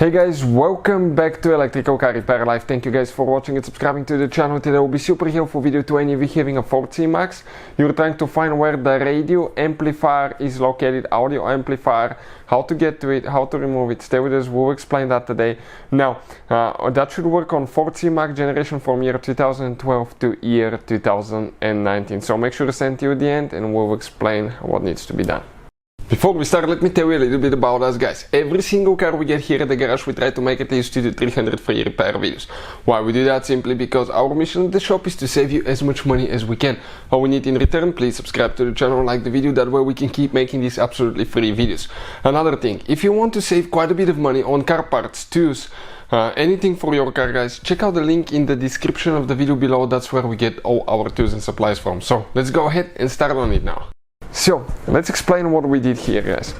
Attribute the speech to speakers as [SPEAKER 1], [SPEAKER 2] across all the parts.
[SPEAKER 1] Hey guys, welcome back to Electrical Car Repair Live. Thank you guys for watching and subscribing to the channel. Today will be super helpful video to any of you having a Ford C-Max. You're trying to find where the radio amplifier is located, audio amplifier, how to get to it, how to remove it. Stay with us, we'll explain that today. Now, that should work on Ford C-Max generation from year 2012 to year 2019. So make sure to stay till the end and we'll explain what needs to be done. Before we start, let me tell you a little bit about us, guys. Every single car we get here at the garage, we try to make at least 2 to 300 free repair videos. Why we do that? Simply because our mission at the shop is to save you as much money as we can. All we need in return, please subscribe to the channel, like the video, that way we can keep making these absolutely free videos. Another thing, if you want to save quite a bit of money on car parts, tools, anything for your car, guys, check out the link in the description of the video below. That's where we get all our tools and supplies from. So let's go ahead and start on it now. So let's explain what we did here, guys.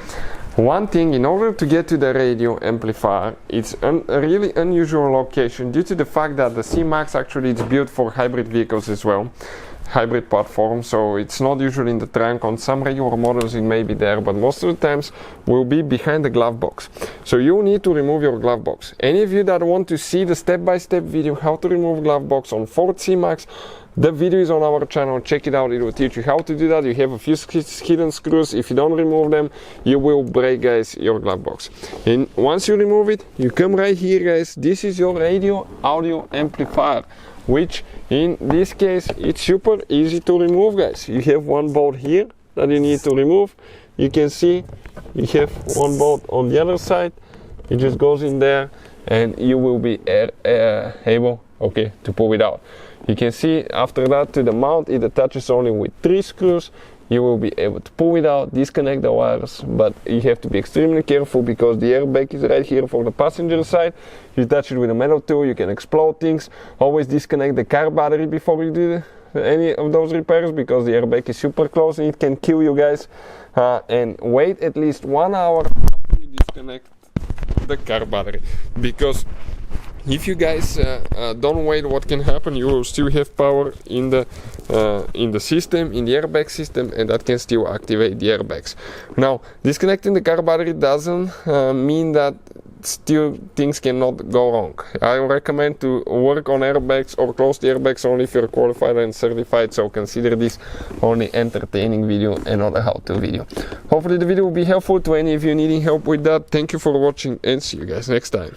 [SPEAKER 1] One thing, in order to get to the radio amplifier, it's a really unusual location due to the fact that the C-Max actually is built for hybrid vehicles as well, hybrid platform, so it's not usually in the trunk. On some regular models it may be there, but most of the times will be behind the glove box. So you need to remove your glove box. Any of you that want to see the step-by-step video how to remove glove box on Ford C-Max, the video is on our channel, check it out, it will teach you how to do that. You have a few hidden screws. If you don't remove them, you will break, guys, your glove box. And once you remove it, you come right here, guys. This is your radio audio amplifier, which in this case it's super easy to remove, guys. You have one bolt here that you need to remove. You can see you have one bolt on the other side. It just goes in there and you will be able to pull it out. You can see after that, to the mount, it attaches only with 3 screws. You will be able to pull it out, disconnect the wires, but you have to be extremely careful because the airbag is right here for the passenger side. You touch it with a metal tool, you can explode things. Always disconnect the car battery before you do any of those repairs because the airbag is super close and it can kill you, guys. And wait at least 1 hour after you disconnect the car battery, because if you guys don't wait, what can happen? You will still have power in the system, in the airbag system, and that can still activate the airbags. Now, disconnecting the car battery doesn't mean that still things cannot go wrong. I recommend to work on airbags or close the airbags only if you're qualified and certified, so consider this only entertaining video and not a how-to video. Hopefully the video will be helpful to any of you needing help with that. Thank you for watching and see you guys next time.